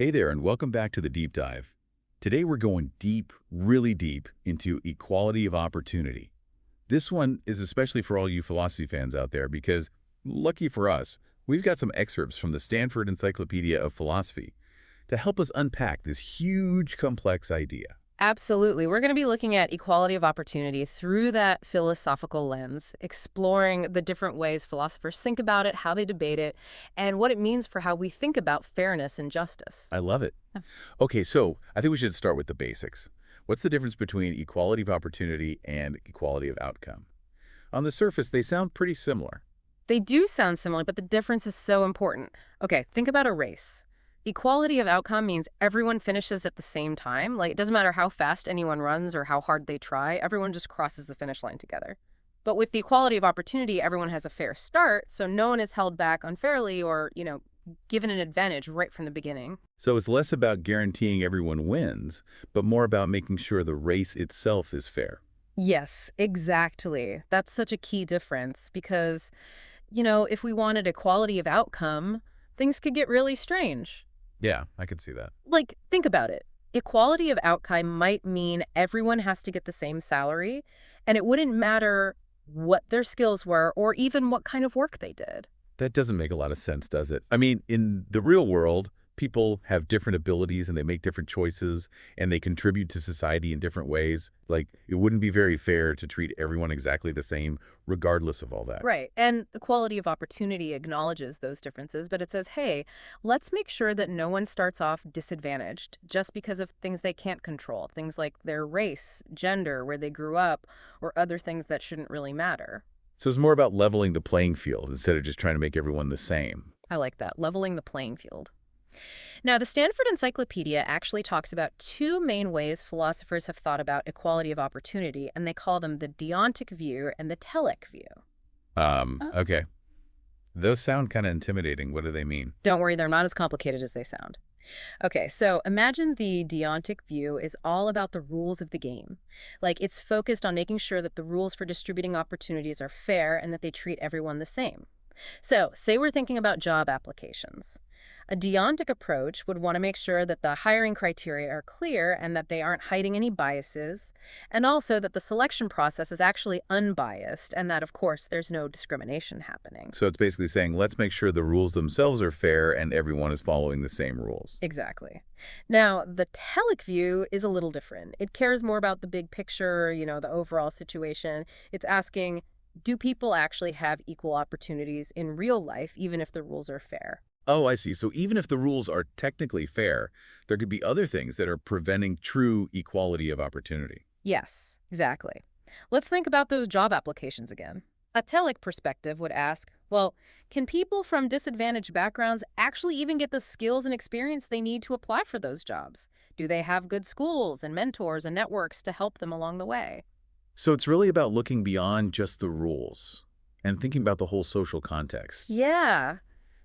Hey there, and welcome back to the Deep Dive. Today we're going deep, really deep, into equality of opportunity. This one is especially for all you philosophy fans out there because, lucky for us, we've got some excerpts from the Stanford Encyclopedia of Philosophy to help us unpack this huge, complex idea. Absolutely. We're going to be looking at equality of opportunity through that philosophical lens, exploring the different ways philosophers think about it, how they debate it, and what it means for how we think about fairness and justice. I love it. Yeah. Okay, so I think we should start with the basics. What's the difference between equality of opportunity and equality of outcome? On the surface, they sound pretty similar. They do sound similar, but the difference is so important. Okay, think about a race. Equality of outcome means everyone finishes at the same time. Like, it doesn't matter how fast anyone runs or how hard they try, everyone just crosses the finish line together. But with the equality of opportunity, everyone has a fair start, so no one is held back unfairly or, given an advantage right from the beginning. So it's less about guaranteeing everyone wins, but more about making sure the race itself is fair. Yes, exactly. That's such a key difference because, if we wanted equality of outcome, things could get really strange. Yeah, I could see that. Like, think about it. Equality of outcome might mean everyone has to get the same salary, and it wouldn't matter what their skills were or even what kind of work they did. That doesn't make a lot of sense, does it? I mean, in the real world, people have different abilities and they make different choices and they contribute to society in different ways. Like, it wouldn't be very fair to treat everyone exactly the same, regardless of all that. Right. And equality of opportunity acknowledges those differences, but it says, hey, let's make sure that no one starts off disadvantaged just because of things they can't control, things like their race, gender, where they grew up, or other things that shouldn't really matter. So it's more about leveling the playing field instead of just trying to make everyone the same. I like that, leveling the playing field. Now, the Stanford Encyclopedia actually talks about two main ways philosophers have thought about equality of opportunity, and they call them the deontic view and the telic view. Okay. Those sound kind of intimidating. What do they mean? Don't worry, they're not as complicated as they sound. Okay, so imagine the deontic view is all about the rules of the game. Like, it's focused on making sure that the rules for distributing opportunities are fair and that they treat everyone the same. So, say we're thinking about job applications. A deontic approach would want to make sure that the hiring criteria are clear and that they aren't hiding any biases, and also that the selection process is actually unbiased and that, of course, there's no discrimination happening. So it's basically saying, let's make sure the rules themselves are fair and everyone is following the same rules. Exactly. Now, the telic view is a little different. It cares more about the big picture, the overall situation. It's asking, do people actually have equal opportunities in real life, even if the rules are fair? Oh, I see. So even if the rules are technically fair, there could be other things that are preventing true equality of opportunity. Yes, exactly. Let's think about those job applications again. A telic perspective would ask, well, can people from disadvantaged backgrounds actually even get the skills and experience they need to apply for those jobs? Do they have good schools and mentors and networks to help them along the way? So it's really about looking beyond just the rules and thinking about the whole social context. Yeah,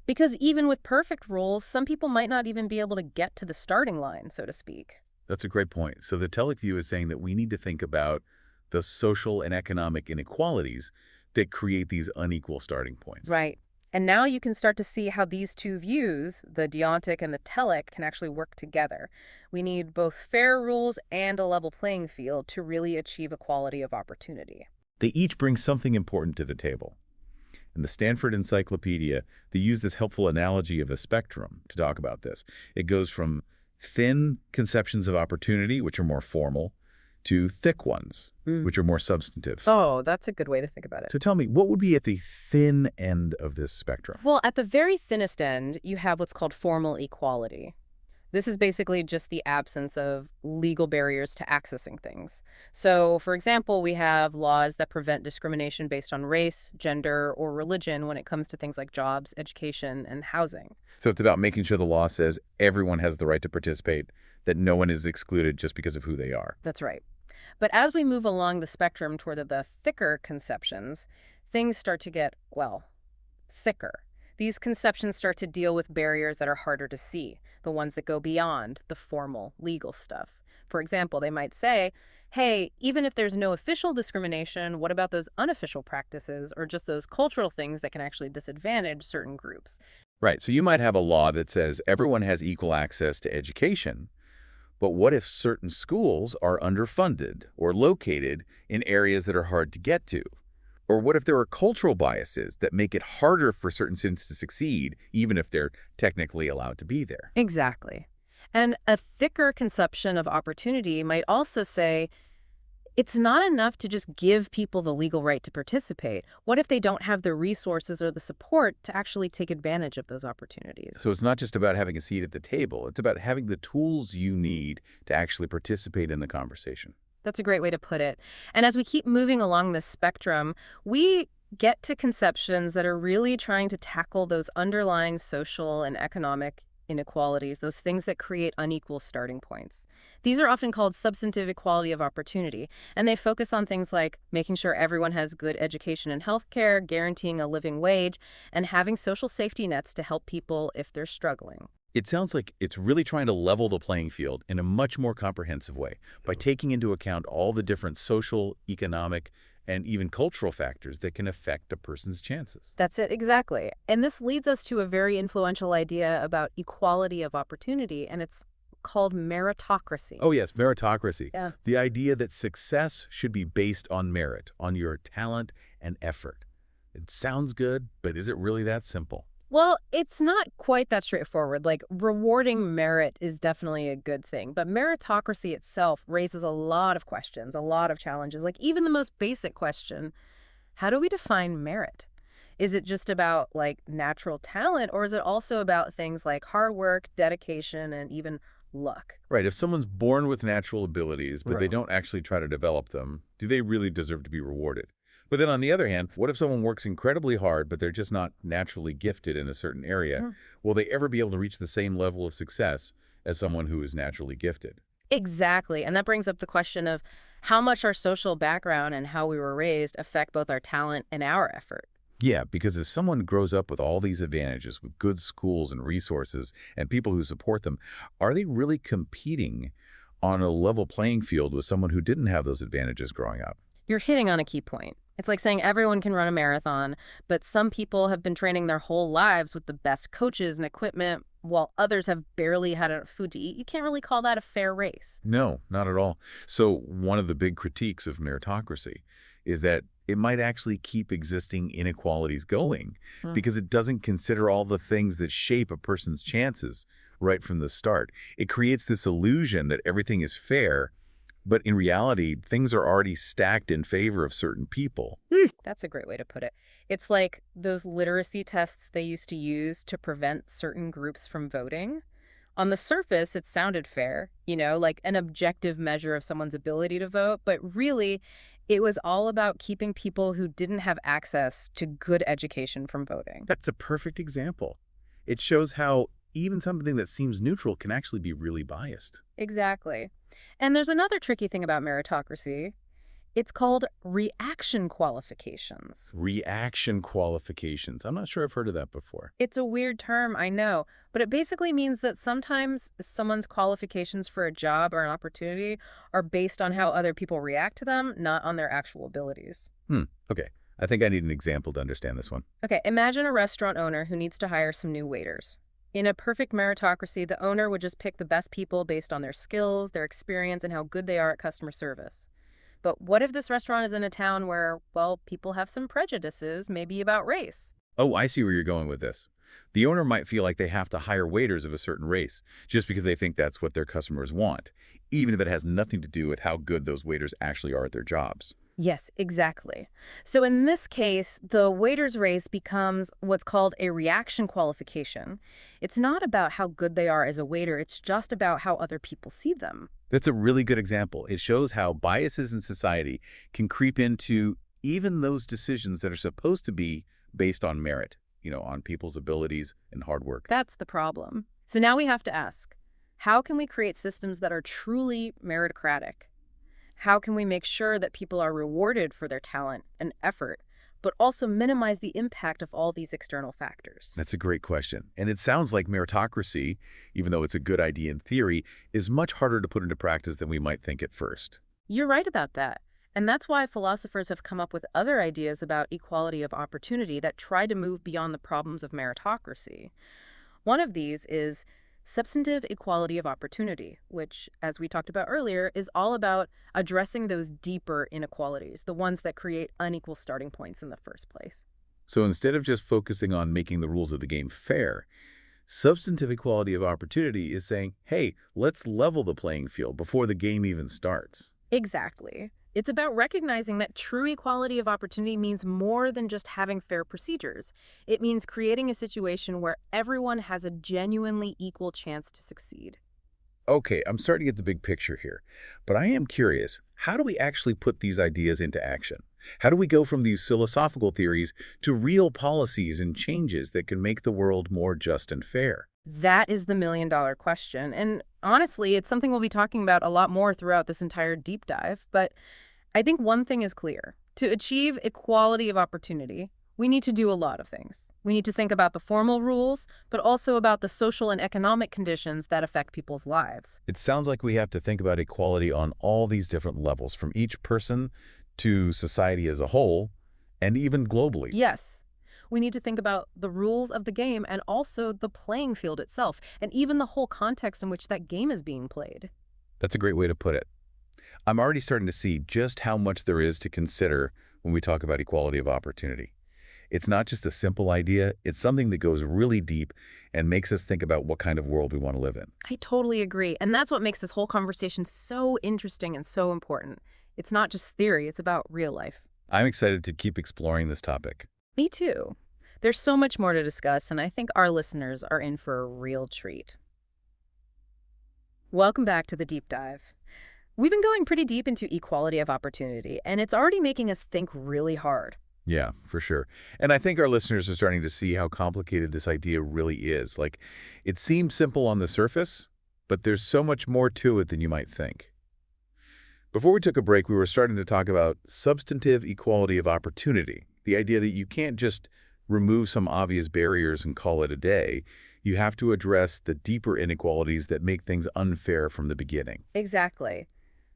because even with perfect rules, some people might not even be able to get to the starting line, so to speak. That's a great point. So the Telic view is saying that we need to think about the social and economic inequalities that create these unequal starting points. Right. And now you can start to see how these two views, the deontic and the telic, can actually work together. We need both fair rules and a level playing field to really achieve equality of opportunity. They each bring something important to the table. In the Stanford Encyclopedia, they use this helpful analogy of a spectrum to talk about this. It goes from thin conceptions of opportunity, which are more formal, to thick ones, Mm. which are more substantive. Oh, that's a good way to think about it. So tell me, what would be at the thin end of this spectrum? Well, at the very thinnest end, you have what's called formal equality. This is basically just the absence of legal barriers to accessing things. So, for example, we have laws that prevent discrimination based on race, gender, or religion when it comes to things like jobs, education, and housing. So it's about making sure the law says everyone has the right to participate, that no one is excluded just because of who they are. That's right. But as we move along the spectrum toward the thicker conceptions, things start to get, well, thicker. These conceptions start to deal with barriers that are harder to see, the ones that go beyond the formal legal stuff. For example, they might say, hey, even if there's no official discrimination, what about those unofficial practices or just those cultural things that can actually disadvantage certain groups? Right, so you might have a law that says everyone has equal access to education, but what if certain schools are underfunded or located in areas that are hard to get to? Or what if there are cultural biases that make it harder for certain students to succeed, even if they're technically allowed to be there? Exactly. And a thicker conception of opportunity might also say it's not enough to just give people the legal right to participate. What if they don't have the resources or the support to actually take advantage of those opportunities? So it's not just about having a seat at the table, it's about having the tools you need to actually participate in the conversation. That's a great way to put it. And as we keep moving along this spectrum, we get to conceptions that are really trying to tackle those underlying social and economic inequalities, those things that create unequal starting points. These are often called substantive equality of opportunity, and they focus on things like making sure everyone has good education and healthcare, guaranteeing a living wage, and having social safety nets to help people if they're struggling. It sounds like it's really trying to level the playing field in a much more comprehensive way by taking into account all the different social, economic, and even cultural factors that can affect a person's chances. That's it, exactly. And this leads us to a very influential idea about equality of opportunity, and it's called meritocracy. Oh yes, meritocracy. Yeah. The idea that success should be based on merit, on your talent and effort. It sounds good, but is it really that simple? Well, it's not quite that straightforward. Like, rewarding merit is definitely a good thing, but meritocracy itself raises a lot of questions, a lot of challenges. Like, even the most basic question, how do we define merit? Is it just about, like, natural talent, or is it also about things like hard work, dedication, and even luck? Right, if someone's born with natural abilities, but they Right. don't actually try to develop them, do they really deserve to be rewarded? But then on the other hand, what if someone works incredibly hard, but they're just not naturally gifted in a certain area? Hmm. Will they ever be able to reach the same level of success as someone who is naturally gifted? Exactly. And that brings up the question of how much our social background and how we were raised affect both our talent and our effort. Yeah, because if someone grows up with all these advantages, with good schools and resources and people who support them, are they really competing on a level playing field with someone who didn't have those advantages growing up? You're hitting on a key point. It's like saying everyone can run a marathon, but some people have been training their whole lives with the best coaches and equipment, while others have barely had enough food to eat. You can't really call that a fair race. No, not at all. So one of the big critiques of meritocracy is that it might actually keep existing inequalities going Hmm. because it doesn't consider all the things that shape a person's chances right from the start. It creates this illusion that everything is fair, but in reality, things are already stacked in favor of certain people. That's a great way to put it. It's like those literacy tests they used to use to prevent certain groups from voting. On the surface, it sounded fair, like an objective measure of someone's ability to vote, but really, it was all about keeping people who didn't have access to good education from voting. That's a perfect example. It shows how even something that seems neutral can actually be really biased. Exactly. And there's another tricky thing about meritocracy. It's called reaction qualifications. Reaction qualifications. I'm not sure I've heard of that before. It's a weird term, I know, but it basically means that sometimes someone's qualifications for a job or an opportunity are based on how other people react to them, not on their actual abilities. Okay. I think I need an example to understand this one. Okay, imagine a restaurant owner who needs to hire some new waiters. In a perfect meritocracy, the owner would just pick the best people based on their skills, their experience, and how good they are at customer service. But what if this restaurant is in a town where, well, people have some prejudices, maybe about race? Oh, I see where you're going with this. The owner might feel like they have to hire waiters of a certain race just because they think that's what their customers want, even if it has nothing to do with how good those waiters actually are at their jobs. Yes, exactly. So in this case, the waiter's race becomes what's called a reaction qualification. It's not about how good they are as a waiter, it's just about how other people see them. That's a really good example. It shows how biases in society can creep into even those decisions that are supposed to be based on merit, on people's abilities and hard work. That's the problem. So now we have to ask, how can we create systems that are truly meritocratic? How can we make sure that people are rewarded for their talent and effort, but also minimize the impact of all these external factors? That's a great question. And it sounds like meritocracy, even though it's a good idea in theory, is much harder to put into practice than we might think at first. You're right about that. And that's why philosophers have come up with other ideas about equality of opportunity that try to move beyond the problems of meritocracy. One of these is substantive equality of opportunity, which, as we talked about earlier, is all about addressing those deeper inequalities, the ones that create unequal starting points in the first place. So instead of just focusing on making the rules of the game fair, substantive equality of opportunity is saying, hey, let's level the playing field before the game even starts. Exactly. It's about recognizing that true equality of opportunity means more than just having fair procedures. It means creating a situation where everyone has a genuinely equal chance to succeed. Okay, I'm starting to get the big picture here, but I am curious, how do we actually put these ideas into action? How do we go from these philosophical theories to real policies and changes that can make the world more just and fair? That is the million-dollar question. And honestly, it's something we'll be talking about a lot more throughout this entire deep dive. But I think one thing is clear. To achieve equality of opportunity, we need to do a lot of things. We need to think about the formal rules, but also about the social and economic conditions that affect people's lives. It sounds like we have to think about equality on all these different levels, from each person to society as a whole, and even globally. Yes, we need to think about the rules of the game and also the playing field itself, and even the whole context in which that game is being played. That's a great way to put it. I'm already starting to see just how much there is to consider when we talk about equality of opportunity. It's not just a simple idea, it's something that goes really deep and makes us think about what kind of world we want to live in. I totally agree. And that's what makes this whole conversation so interesting and so important. It's not just theory, it's about real life. I'm excited to keep exploring this topic. Me too. There's so much more to discuss, and I think our listeners are in for a real treat. Welcome back to the deep dive. We've been going pretty deep into equality of opportunity, and it's already making us think really hard. Yeah, for sure. And I think our listeners are starting to see how complicated this idea really is. Like, it seems simple on the surface, but there's so much more to it than you might think. Before we took a break, we were starting to talk about substantive equality of opportunity, the idea that you can't just remove some obvious barriers and call it a day. You have to address the deeper inequalities that make things unfair from the beginning. Exactly.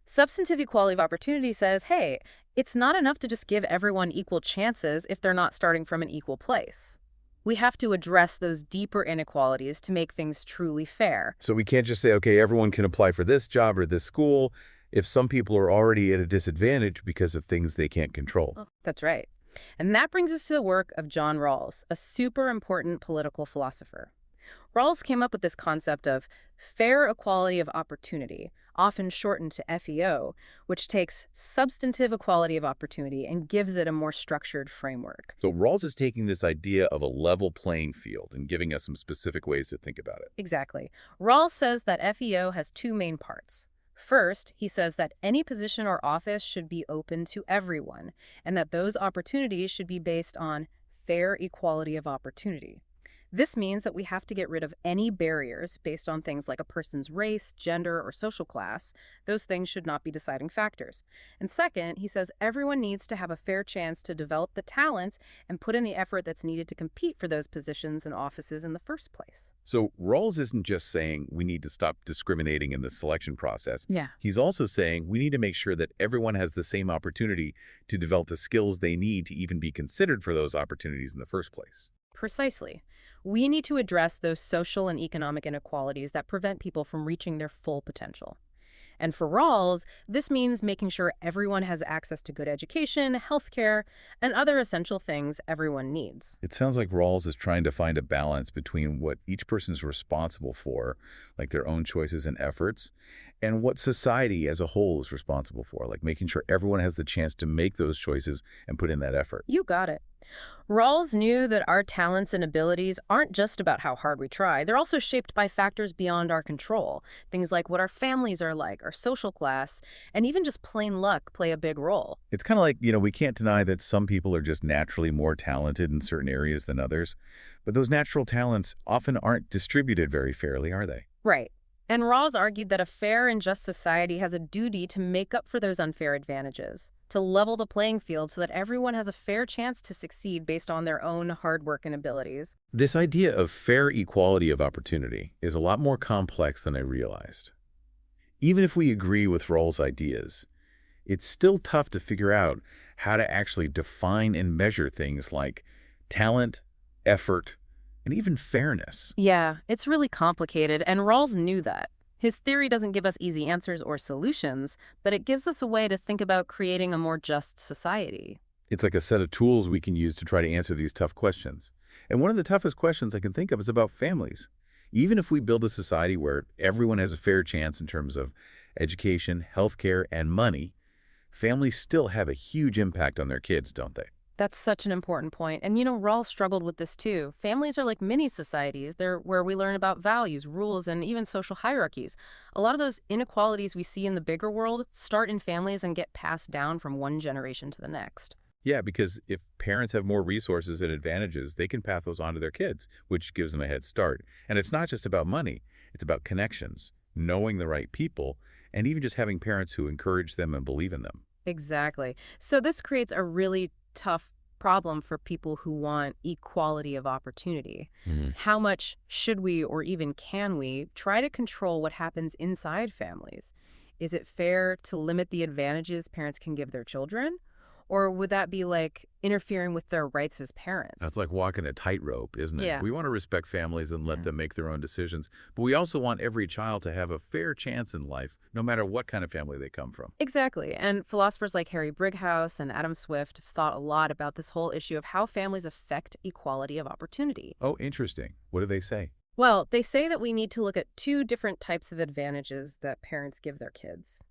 Substantive equality of opportunity says, hey, it's not enough to just give everyone equal chances if they're not starting from an equal place. We have to address those deeper inequalities to make things truly fair. So we can't just say, okay, everyone can apply for this job or this school if some people are already at a disadvantage because of things they can't control. Oh, that's right. And that brings us to the work of John Rawls, a super important political philosopher. Rawls came up with this concept of fair equality of opportunity, often shortened to FEO, which takes substantive equality of opportunity and gives it a more structured framework. So Rawls is taking this idea of a level playing field and giving us some specific ways to think about it. Exactly. Rawls says that FEO has two main parts. First, he says that any position or office should be open to everyone, and that those opportunities should be based on fair equality of opportunity. This means that we have to get rid of any barriers based on things like a person's race, gender, or social class. Those things should not be deciding factors. And second, he says everyone needs to have a fair chance to develop the talents and put in the effort that's needed to compete for those positions and offices in the first place. So Rawls isn't just saying we need to stop discriminating in the selection process. Yeah. He's also saying we need to make sure that everyone has the same opportunity to develop the skills they need to even be considered for those opportunities in the first place. Precisely. We need to address those social and economic inequalities that prevent people from reaching their full potential. And for Rawls, this means making sure everyone has access to good education, healthcare, and other essential things everyone needs. It sounds like Rawls is trying to find a balance between what each person is responsible for, like their own choices and efforts, and what society as a whole is responsible for, like making sure everyone has the chance to make those choices and put in that effort. You got it. Rawls knew that our talents and abilities aren't just about how hard we try. They're also shaped by factors beyond our control. Things like what our families are like, our social class, and even just plain luck play a big role. It's kind of like, we can't deny that some people are just naturally more talented in certain areas than others, but those natural talents often aren't distributed very fairly, are they? Right. And Rawls argued that a fair and just society has a duty to make up for those unfair advantages, to level the playing field so that everyone has a fair chance to succeed based on their own hard work and abilities. This idea of fair equality of opportunity is a lot more complex than I realized. Even if we agree with Rawls' ideas, it's still tough to figure out how to actually define and measure things like talent, effort, and even fairness. Yeah, it's really complicated, and Rawls knew that. His theory doesn't give us easy answers or solutions, but it gives us a way to think about creating a more just society. It's like a set of tools we can use to try to answer these tough questions. And one of the toughest questions I can think of is about families. Even if we build a society where everyone has a fair chance in terms of education, healthcare, and money, families still have a huge impact on their kids, don't they? That's such an important point. And Rawls struggled with this too. Families are like mini societies. They're where we learn about values, rules, and even social hierarchies. A lot of those inequalities we see in the bigger world start in families and get passed down from one generation to the next. Yeah, because if parents have more resources and advantages, they can pass those on to their kids, which gives them a head start. And it's not just about money. It's about connections, knowing the right people, and even just having parents who encourage them and believe in them. Exactly. So this creates a really tough problem for people who want equality of opportunity. Mhm. How much should we, or even can we, try to control what happens inside families? Is it fair to limit the advantages parents can give their children? Or would that be like interfering with their rights as parents? That's like walking a tightrope, isn't it? Yeah. We want to respect families and let Yeah. them make their own decisions, but we also want every child to have a fair chance in life, no matter what kind of family they come from. Exactly. And philosophers like Harry Brighouse and Adam Swift have thought a lot about this whole issue of how families affect equality of opportunity. Oh, interesting. What do they say? Well, they say that we need to look at two different types of advantages that parents give their kids.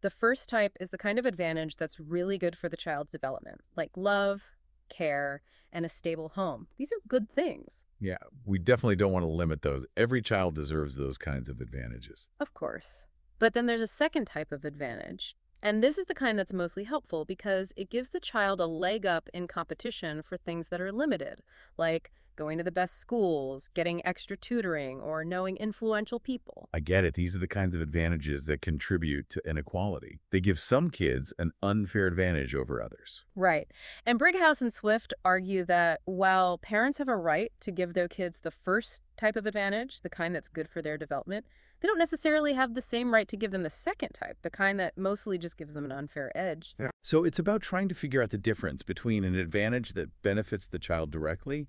The first type is the kind of advantage that's really good for the child's development, like love, care, and a stable home. These are good things, Yeah, we definitely don't want to limit those. Every child deserves those kinds of advantages. of course. But then there's a second type of advantage. And this is the kind that's mostly helpful because it gives the child a leg up in competition for things that are limited, like going to the best schools, getting extra tutoring, or knowing influential people. I get it. These are the kinds of advantages that contribute to inequality. They give some kids an unfair advantage over others. Right. And Brighouse and Swift argue that while parents have a right to give their kids the first type of advantage, the kind that's good for their development, they don't necessarily have the same right to give them the second type, the kind that mostly just gives them an unfair edge. Yeah. So it's about trying to figure out the difference between an advantage that benefits the child directly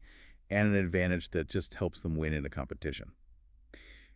and an advantage that just helps them win in a competition.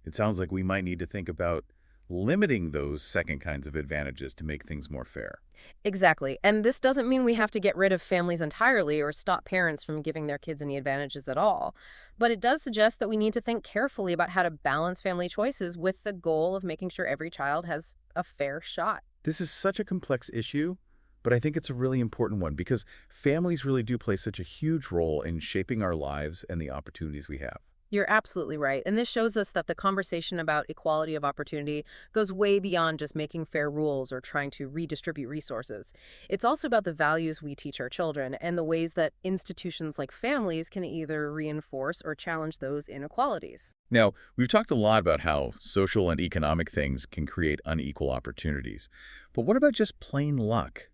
It sounds like we might need to think about limiting those second kinds of advantages to make things more fair. Exactly. And this doesn't mean we have to get rid of families entirely or stop parents from giving their kids any advantages at all. But it does suggest that we need to think carefully about how to balance family choices with the goal of making sure every child has a fair shot. This is such a complex issue, but I think it's a really important one because families really do play such a huge role in shaping our lives and the opportunities we have. You're absolutely right. And this shows us that the conversation about equality of opportunity goes way beyond just making fair rules or trying to redistribute resources. It's also about the values we teach our children and the ways that institutions like families can either reinforce or challenge those inequalities. Now, we've talked a lot about how social and economic things can create unequal opportunities. But what about just plain luck?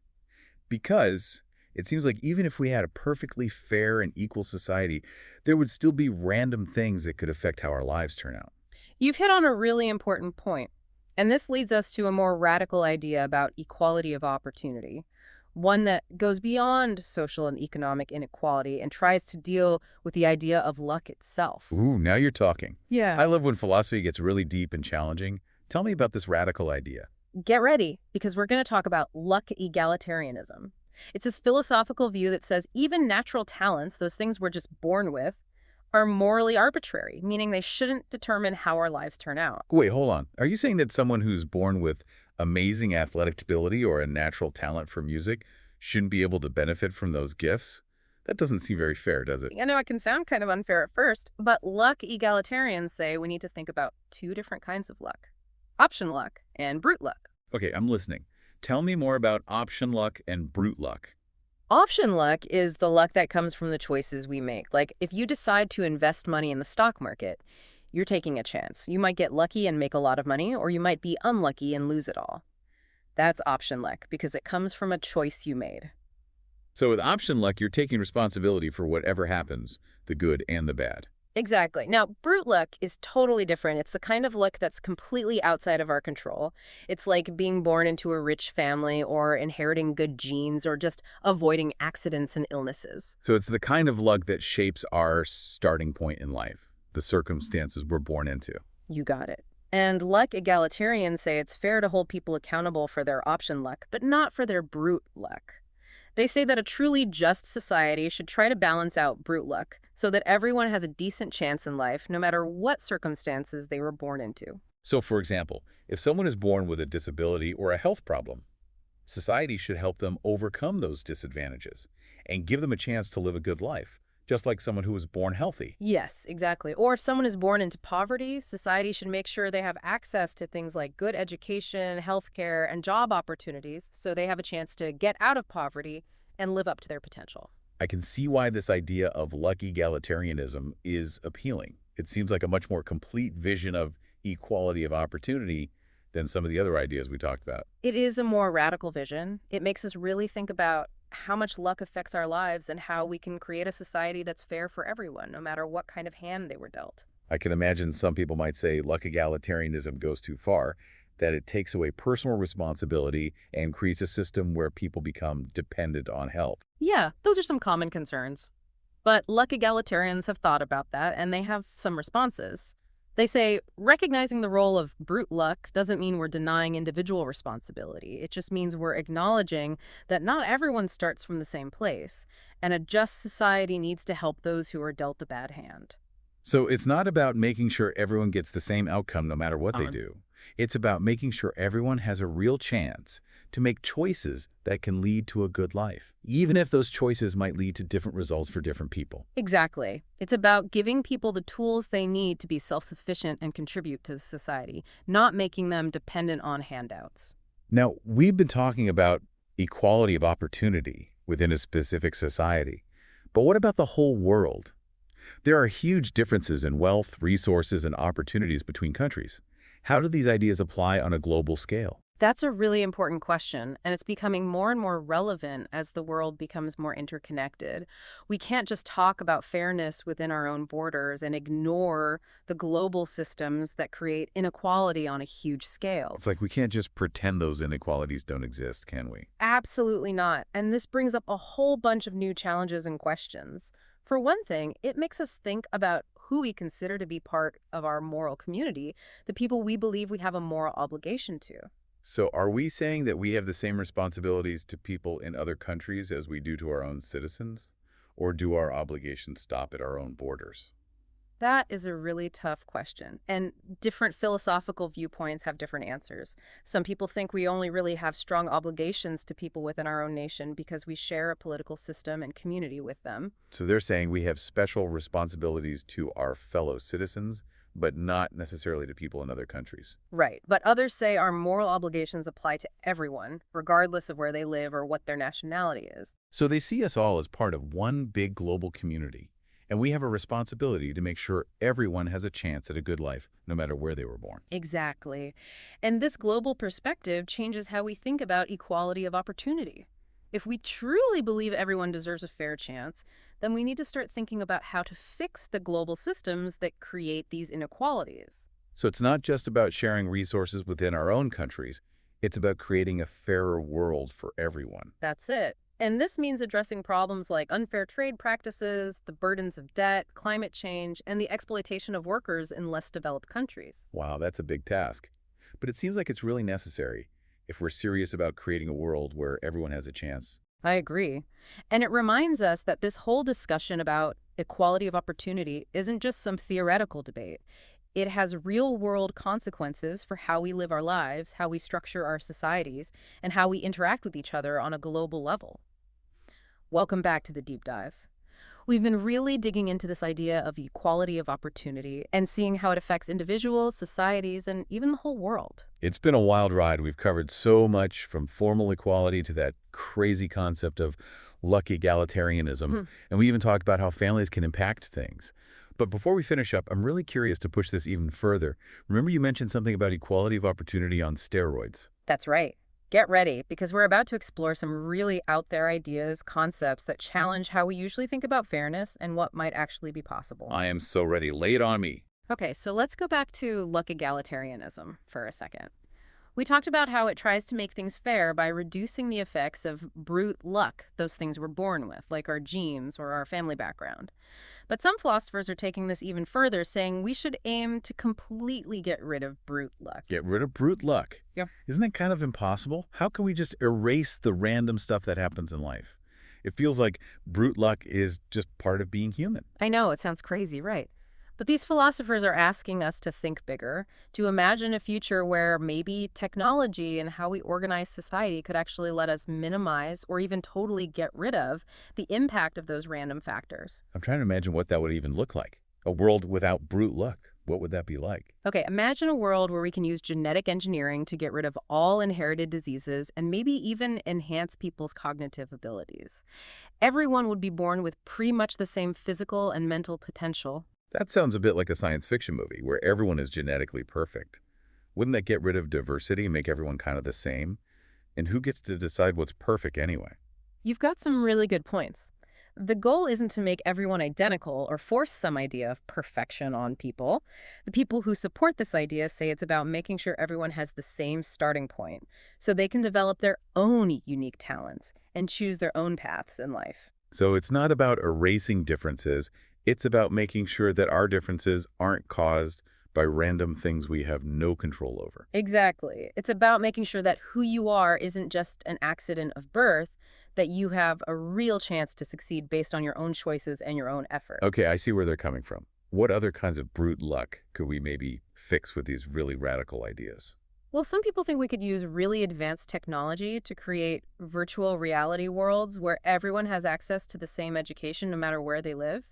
Because it seems like even if we had a perfectly fair and equal society, there would still be random things that could affect how our lives turn out. You've hit on a really important point, and this leads us to a more radical idea about equality of opportunity, one that goes beyond social and economic inequality and tries to deal with the idea of luck itself. Ooh, now you're talking. Yeah. I love when philosophy gets really deep and challenging. Tell me about this radical idea. Get ready, because we're going to talk about luck egalitarianism. It's this philosophical view that says even natural talents, those things we're just born with, are morally arbitrary, meaning they shouldn't determine how our lives turn out. Wait, hold on. Are you saying that someone who's born with amazing athletic ability or a natural talent for music shouldn't be able to benefit from those gifts? That doesn't seem very fair, does it? I know it can sound kind of unfair at first, but luck egalitarians say we need to think about two different kinds of luck: option luck and brute luck. Okay, I'm listening. Tell me more about option luck and brute luck. Option luck is the luck that comes from the choices we make. Like if you decide to invest money in the stock market, you're taking a chance. You might get lucky and make a lot of money, or you might be unlucky and lose it all. That's option luck because it comes from a choice you made. So with option luck, you're taking responsibility for whatever happens, the good and the bad. Exactly. Now, brute luck is totally different. It's the kind of luck that's completely outside of our control. It's like being born into a rich family or inheriting good genes or just avoiding accidents and illnesses. So it's the kind of luck that shapes our starting point in life, the circumstances we're born into. You got it. And luck egalitarians say it's fair to hold people accountable for their option luck, but not for their brute luck. They say that a truly just society should try to balance out brute luck so that everyone has a decent chance in life, no matter what circumstances they were born into. So, for example, if someone is born with a disability or a health problem, society should help them overcome those disadvantages and give them a chance to live a good life, just like someone who was born healthy. Yes, exactly. Or if someone is born into poverty, society should make sure they have access to things like good education, healthcare, and job opportunities so they have a chance to get out of poverty and live up to their potential. I can see why this idea of luck egalitarianism is appealing. It seems like a much more complete vision of equality of opportunity than some of the other ideas we talked about. It is a more radical vision. It makes us really think about how much luck affects our lives and how we can create a society that's fair for everyone, no matter what kind of hand they were dealt. I can imagine some people might say luck egalitarianism goes too far, that it takes away personal responsibility and creates a system where people become dependent on help. Yeah, those are some common concerns. But luck egalitarians have thought about that, and they have some responses. They say recognizing the role of brute luck doesn't mean we're denying individual responsibility. It just means we're acknowledging that not everyone starts from the same place, and a just society needs to help those who are dealt a bad hand. So it's not about making sure everyone gets the same outcome no matter what they Um, do. It's about making sure everyone has a real chance to make choices that can lead to a good life, even if those choices might lead to different results for different people. Exactly. It's about giving people the tools they need to be self-sufficient and contribute to society, not making them dependent on handouts. Now, we've been talking about equality of opportunity within a specific society, but what about the whole world? There are huge differences in wealth, resources, and opportunities between countries. How do these ideas apply on a global scale? That's a really important question, and it's becoming more and more relevant as the world becomes more interconnected. We can't just talk about fairness within our own borders and ignore the global systems that create inequality on a huge scale. It's like we can't just pretend those inequalities don't exist, can we? Absolutely not. And this brings up a whole bunch of new challenges and questions. For one thing, it makes us think about who we consider to be part of our moral community, the people we believe we have a moral obligation to. So are we saying that we have the same responsibilities to people in other countries as we do to our own citizens? Or do our obligations stop at our own borders? That is a really tough question, and different philosophical viewpoints have different answers. Some people think we only really have strong obligations to people within our own nation because we share a political system and community with them. So they're saying we have special responsibilities to our fellow citizens, but not necessarily to people in other countries. Right, but others say our moral obligations apply to everyone, regardless of where they live or what their nationality is. So they see us all as part of one big global community, and we have a responsibility to make sure everyone has a chance at a good life, no matter where they were born. Exactly. And this global perspective changes how we think about equality of opportunity. If we truly believe everyone deserves a fair chance, then we need to start thinking about how to fix the global systems that create these inequalities. So it's not just about sharing resources within our own countries, it's about creating a fairer world for everyone. That's it. And this means addressing problems like unfair trade practices, the burdens of debt, climate change, and the exploitation of workers in less developed countries. Wow, that's a big task. But it seems like it's really necessary if we're serious about creating a world where everyone has a chance. I agree. And it reminds us that this whole discussion about equality of opportunity isn't just some theoretical debate. It has real-world consequences for how we live our lives, how we structure our societies, and how we interact with each other on a global level. Welcome back to the Deep Dive. We've been really digging into this idea of equality of opportunity and seeing how it affects individuals, societies, and even the whole world. It's been a wild ride. We've covered so much from formal equality to that crazy concept of luck egalitarianism. And we even talked about how families can impact things. But before we finish up, I'm really curious to push this even further. Remember you mentioned something about equality of opportunity on steroids. That's right. Get ready, because we're about to explore some really out there ideas, concepts that challenge how we usually think about fairness and what might actually be possible. I am so ready. Lay it on me. Okay, so let's go back to luck egalitarianism for a second. We talked about how it tries to make things fair by reducing the effects of brute luck, those things we're born with, like our genes or our family background. But some philosophers are taking this even further, saying we should aim to completely get rid of brute luck. Get rid of brute luck. Yep. Isn't that kind of impossible? How can we just erase the random stuff that happens in life? It feels like brute luck is just part of being human. I know, it sounds crazy, right? But these philosophers are asking us to think bigger, to imagine a future where maybe technology and how we organize society could actually let us minimize or even totally get rid of the impact of those random factors. I'm trying to imagine what that would even look like. A world without brute luck. What would that be like? Okay, imagine a world where we can use genetic engineering to get rid of all inherited diseases and maybe even enhance people's cognitive abilities. Everyone would be born with pretty much the same physical and mental potential. That sounds a bit like a science fiction movie where everyone is genetically perfect. Wouldn't that get rid of diversity and make everyone kind of the same? And who gets to decide what's perfect anyway? You've got some really good points. The goal isn't to make everyone identical or force some idea of perfection on people. The people who support this idea say it's about making sure everyone has the same starting point, so they can develop their own unique talents and choose their own paths in life. So it's not about erasing differences. It's about making sure that our differences aren't caused by random things we have no control over. Exactly. It's about making sure that who you are isn't just an accident of birth, that you have a real chance to succeed based on your own choices and your own effort. Okay, I see where they're coming from. What other kinds of brute luck could we maybe fix with these really radical ideas? Well, some people think we could use really advanced technology to create virtual reality worlds where everyone has access to the same education no matter where they live.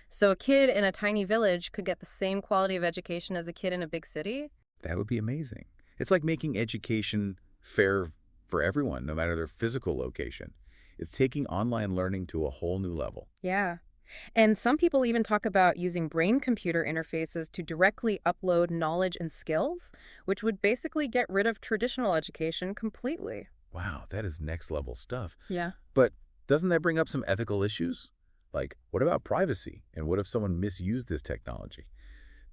So a kid in a tiny village could get the same quality of education as a kid in a big city. That would be amazing. It's like making education fair for everyone, no matter their physical location. It's taking online learning to a whole new level. Yeah. And some people even talk about using brain-computer interfaces to directly upload knowledge and skills, which would basically get rid of traditional education completely. Wow, that is next level stuff. Yeah. But doesn't that bring up some ethical issues? Like, what about privacy? And what if someone misused this technology?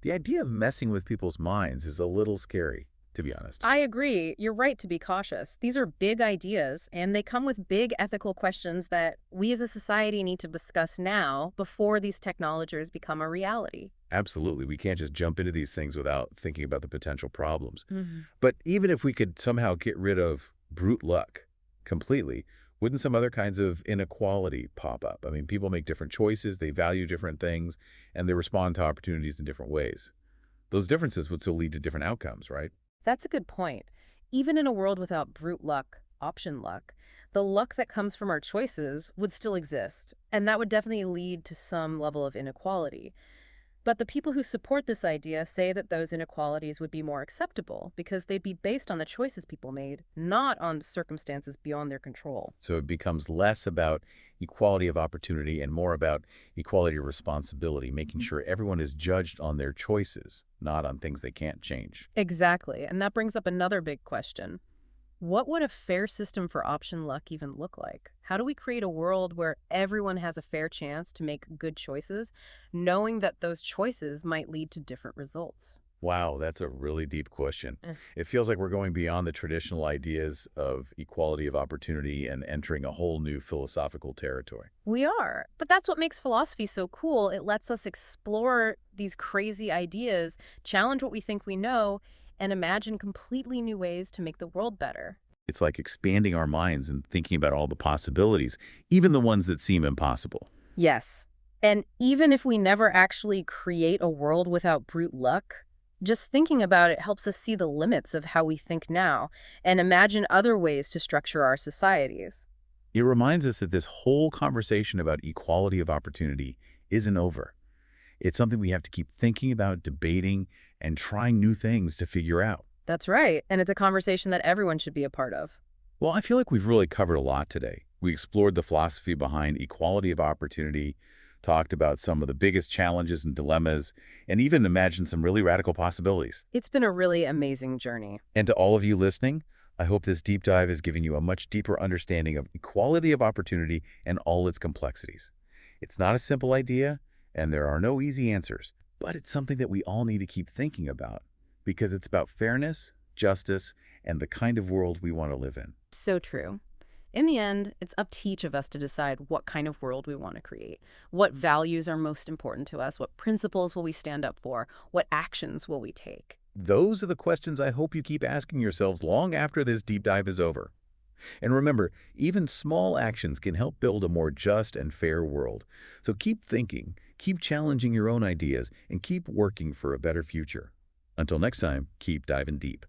The idea of messing with people's minds is a little scary, to be honest. I agree. You're right to be cautious. These are big ideas, and they come with big ethical questions that we as a society need to discuss now before these technologies become a reality. Absolutely. We can't just jump into these things without thinking about the potential problems. Mhm. But even if we could somehow get rid of brute luck completely, wouldn't some other kinds of inequality pop up? I mean, people make different choices, they value different things, and they respond to opportunities in different ways. Those differences would still lead to different outcomes, right? That's a good point. Even in a world without brute luck, option luck, the luck that comes from our choices would still exist, and that would definitely lead to some level of inequality. But the people who support this idea say that those inequalities would be more acceptable because they'd be based on the choices people made, not on circumstances beyond their control. So it becomes less about equality of opportunity and more about equality of responsibility, making sure everyone is judged on their choices, not on things they can't change. Exactly, and that brings up another big question. What would a fair system for option luck even look like? How do we create a world where everyone has a fair chance to make good choices, knowing that those choices might lead to different results? Wow, that's a really deep question. Mm. It feels like we're going beyond the traditional ideas of equality of opportunity and entering a whole new philosophical territory. We are. But that's what makes philosophy so cool. It lets us explore these crazy ideas, challenge what we think we know, and imagine completely new ways to make the world better. It's like expanding our minds and thinking about all the possibilities, even the ones that seem impossible. Yes. And even if we never actually create a world without brute luck, just thinking about it helps us see the limits of how we think now and imagine other ways to structure our societies. It reminds us that this whole conversation about equality of opportunity isn't over. It's something we have to keep thinking about, debating, and trying new things to figure out. That's right. And it's a conversation that everyone should be a part of. Well, I feel like we've really covered a lot today. We explored the philosophy behind equality of opportunity, talked about some of the biggest challenges and dilemmas, and even imagined some really radical possibilities. It's been a really amazing journey. And to all of you listening, I hope this deep dive has given you a much deeper understanding of equality of opportunity and all its complexities. It's not a simple idea, and there are no easy answers, but it's something that we all need to keep thinking about because it's about fairness, justice, and the kind of world we want to live in. So true. In the end, it's up to each of us to decide what kind of world we want to create. What values are most important to us? What principles will we stand up for? What actions will we take? Those are the questions I hope you keep asking yourselves long after this deep dive is over. And remember, even small actions can help build a more just and fair world. So keep thinking, keep challenging your own ideas, and keep working for a better future. Until next time, keep diving deep.